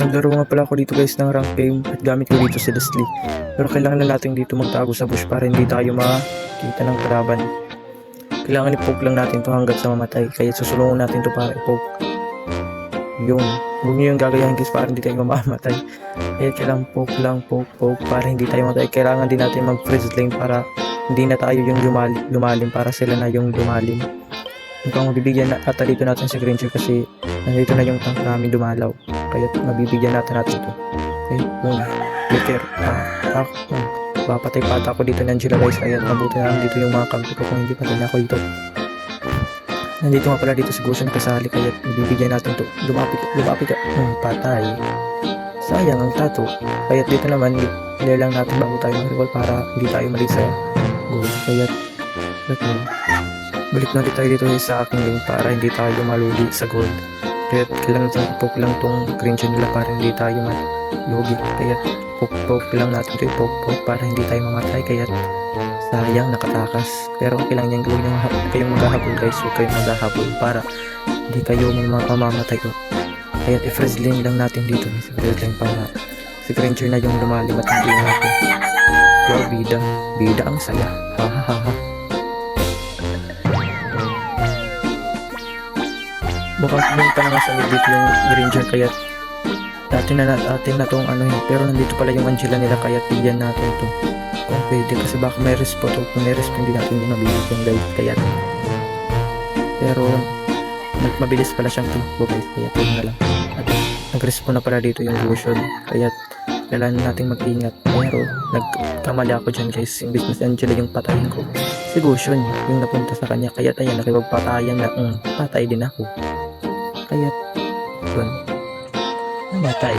Naglaro nga pala ako dito guys ng rank game at gamit ko dito si Leslie. Pero kailangan na natin dito magtago sa bush para hindi tayo makita ng kalaban. Kailangan i-poke lang natin to hanggat sa mamatay. Kaya susulungan natin to para i-poke. Yun. Huwag nyo yung gagayahin guys para hindi tayo mamamatay. Kaya kailangan poke lang, poke para hindi tayo mamatay. Kailangan din natin mag-freeze lane para hindi na tayo yung lumalim para sila na yung lumalim. Mukhang mabibigyan na ata dito natin si Granger kasi nandito na yung tank namin dumalaw. Kaya mabibigyan natin ito. Okay, boom. Flicker. Papatay pa ata ako dito ng Angela guys. Kaya mabuti na dito yung mga kampi ko kung hindi patay na ako dito. Nandito nga pala dito si Gushan kasali kaya bibigyan natin to. Lumapit ka. Patay. Sayang ang tato. Kaya dito naman, clear lang natin bago tayo mag-recall para hindi tayo mali sa goal. Kaya, balik na tayo dito sa aking lane para hindi tayo maluli sa gold. Kaya kailangan natin i-poke lang tong cringe nila para hindi tayo malugi. Kaya poke lang natin ito i-poke para hindi tayo mamatay. Kaya sayang nakatakas. Pero okay lang yan gawin yung kayong maghahabol guys. Huwag kayong maghahabol para hindi kayo mamamatay. Kaya i-freeze lane lang natin dito. I-freeze lane para si Granger na yung lumalim at hindi na ako. Wow, bida ang saya. Hahaha. Baka pumunta na nga sa mid dito yung Granger kaya atin na tong ano yun. Pero nandito pala yung Angela nila kaya bigyan natin to kung pwede kasi baka may respo to. Kung may respo hindi natin yung mabibigyan guys kaya pero mabilis pala siyang tumakbo guys kaya ito na lang at nag-respo na pala dito yung Lucian kaya kailangan nating mag-ingat pero nagkamali ako dyan guys imbis na si Angela yung patayin ko si Lucian yung napunta sa kanya kaya tayo nakipagpatayan na patay din ako kaya yun namatay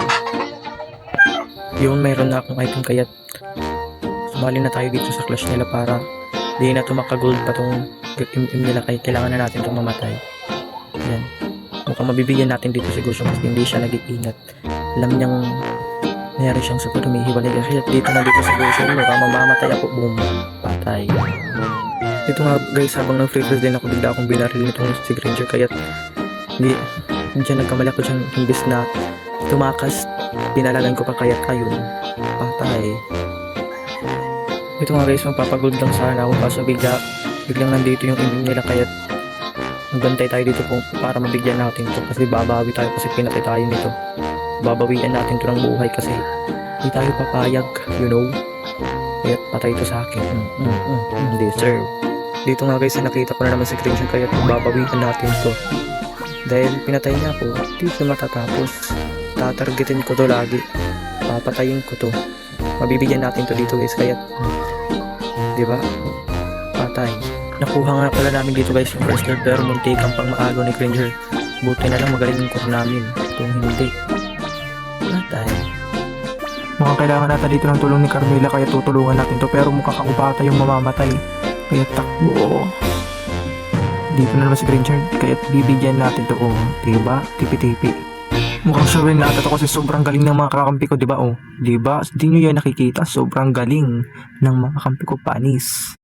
yun mayroon na akong item kaya sumali na tayo dito sa clash nila para di na tumaka-gold pa tong nila kaya kailangan na natin itong mamatay. Yan. Mukhang mabibigyan natin dito si Gushan kasi hindi siya nag-iingat. Alam niyang mayroon siyang super humihiwalay kaya dito na dito si Gushan mukhang mamamatay ako. Boom. Patay. Dito nga guys habang nag-freeze din ako bigla akong binaril nitong si Granger kaya hindi nagkamali ako dyan imbis na tumakas pinalagan ko pa kaya ayun. Patay. Ito nga guys magpapagold lang sana ako kaso biglang nandito yung ending nila kaya magbantay tayo dito para mabigyan natin to kasi babawi tayo kasi pinatay tayo nito babawian natin to ng buhay kasi hindi tayo papayag you know kaya patay ito sa akin deserve dito nga guys nakita ko na naman si Granger kaya babawian natin to dahil pinatay niya ako hindi siya matatapos tatargetin ko to lagi papatayin ko to mabibigyan natin to dito guys kaya diba patay. Nakuha nga pala namin dito guys yung first blood pero muntik ang pang maagaw ni Granger. Buti na lang magaling yung core namin. Kung hindi, patay. Mukhang kailangan natin dito ng tulong ni Carmela kaya tutulungan natin to pero mukhang kakupata yung mamamatay. Kaya takbo. Dito na naman si Granger kaya bibigyan natin to. Diba? Tipi-tipi. Mukhang sure na ata to kasi sobrang galing ng mga kakampi ko diba? Diba? Hindi nyo yan nakikita. Sobrang galing ng mga kakampi ko panis.